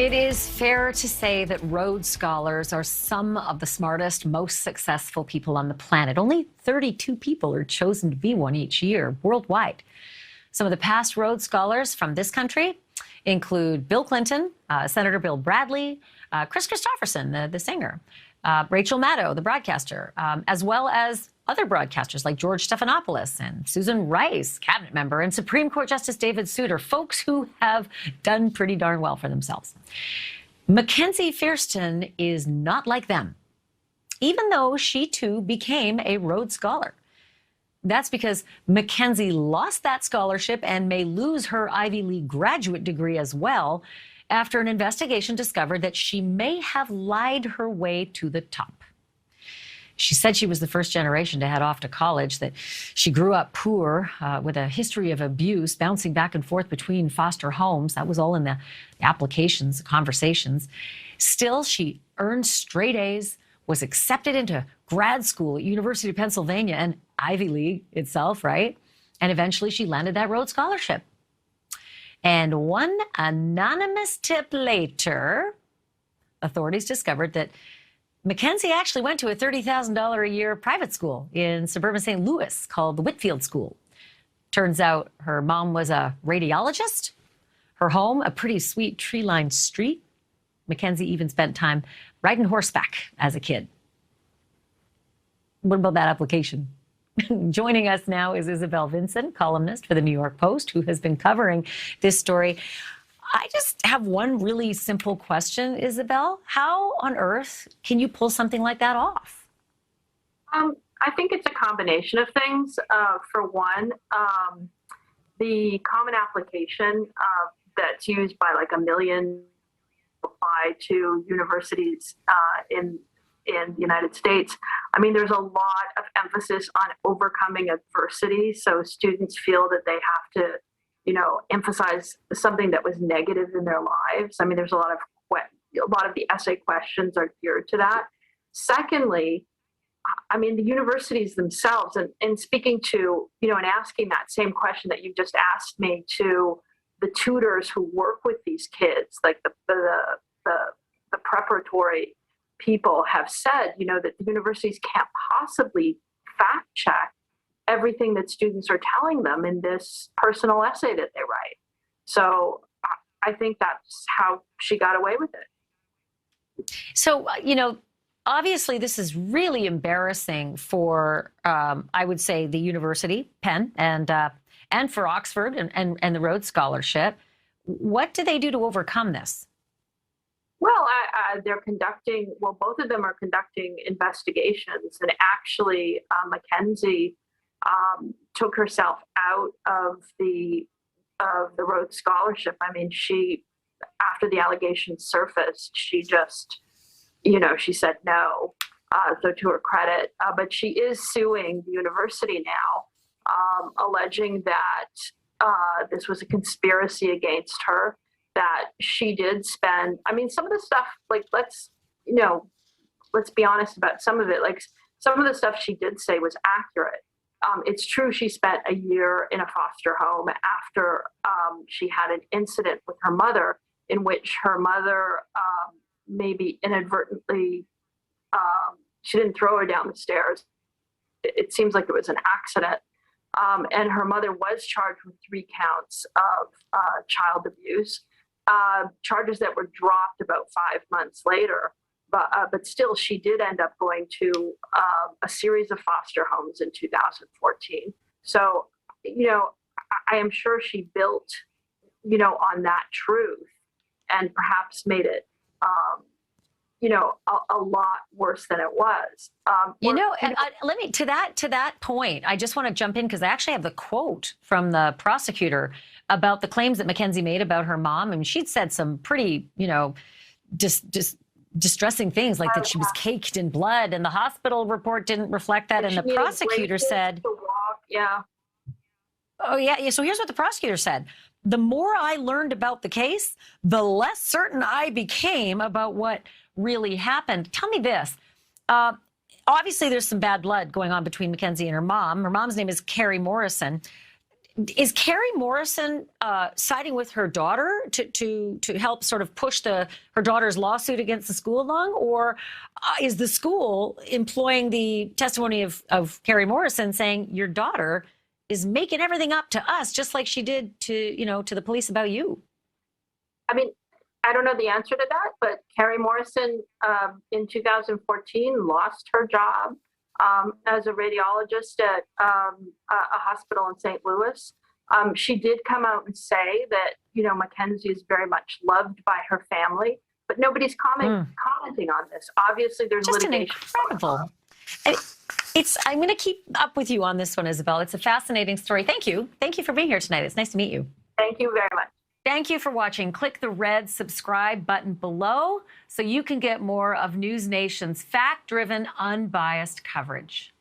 It is fair to say that Rhodes Scholars are some of the smartest, most successful people on the planet. Only 32 people are chosen to be one each year worldwide. Some of the past Rhodes Scholars from this country include Bill Clinton, Senator Bill Bradley, Chris Christopherson, the singer, Rachel Maddow, the broadcaster, as well as other broadcasters like George Stephanopoulos and Susan Rice, cabinet member, and Supreme Court Justice David Souter, folks who have done pretty darn well for themselves. Mackenzie Fierceton is not like them, even though she too became a Rhodes Scholar. That's because Mackenzie lost that scholarship and may lose her Ivy League graduate degree as well after an investigation discovered that she may have lied her way to the top. She said she was the first generation to head off to college, that she grew up poor with a history of abuse, bouncing back and forth between foster homes. That was all in the applications, the conversations. Still, she earned straight A's, was accepted into grad school at University of Pennsylvania and Ivy League itself, right? And eventually she landed that Rhodes Scholarship. And one anonymous tip later, authorities discovered that Mackenzie actually went to a $30,000 a year private school in suburban St. Louis called the Whitfield School. Turns out her mom was a radiologist, her home a pretty sweet tree-lined street. Mackenzie even spent time riding horseback as a kid. What about that application? Joining us now is Isabel Vincent, columnist for the New York Post, who has been covering this story. I just have one really simple question, Isabel. How on earth can you pull something like that off? I think it's a combination of things. For one, the common application that's used by like 1 million apply to universities in the United States. I mean, there's a lot of emphasis on overcoming adversity. So students feel that they have to emphasize something that was negative in their lives. I mean, there's a lot of the essay questions are geared to that. Secondly, I mean, the universities themselves, and speaking to, and asking that same question that you just asked me to the tutors who work with these kids, like the preparatory people have said, that the universities can't possibly fact check everything that students are telling them in this personal essay that they write. So I think that's how she got away with it. So, obviously this is really embarrassing for, I would say, the university, Penn, and for Oxford and the Rhodes Scholarship. What do they do to overcome this? Well, both of them are conducting investigations, and actually Mackenzie took herself out of the Rhodes Scholarship. I mean, after the allegations surfaced, she just, she said no. So to her credit, but she is suing the university now, alleging that this was a conspiracy against her, that she did spend, I mean, some of the stuff, like, let's be honest about some of it. Like, some of the stuff she did say was accurate. It's true she spent a year in a foster home after she had an incident with her mother, in which her mother maybe inadvertently, she didn't throw her down the stairs. It seems like it was an accident. And her mother was charged with 3 counts of child abuse, charges that were dropped about 5 months later. But still, she did end up going to a series of foster homes in 2014. So, I am sure she built, on that truth, and perhaps made it, a lot worse than it was. Let me to that point. I just want to jump in because I actually have the quote from the prosecutor about the claims that Mackenzie made about her mom. I mean, she'd said some pretty, distressing things, like that she was caked in blood, and the hospital report didn't reflect that. And the prosecutor said, oh yeah. So here's what the prosecutor said: the more I learned about the case, the less certain I became about what really happened. Tell me this. Obviously, there's some bad blood going on between Mackenzie and her mom. Her mom's name is Carrie Morrison. Is Carrie Morrison siding with her daughter to help sort of push her daughter's lawsuit against the school along, or is the school employing the testimony of Carrie Morrison saying your daughter is making everything up to us, just like she did to the police about you? I mean, I don't know the answer to that, but Carrie Morrison in 2014 lost her job as a radiologist at a hospital in St. Louis. She did come out and say that, Mackenzie is very much loved by her family, but nobody's commenting on this. Obviously, there's just litigation. Incredible. I'm going to keep up with you on this one, Isabel. It's a fascinating story. Thank you. Thank you for being here tonight. It's nice to meet you. Thank you very much. Thank you for watching. Click the red subscribe button below so you can get more of NewsNation's fact-driven, unbiased coverage.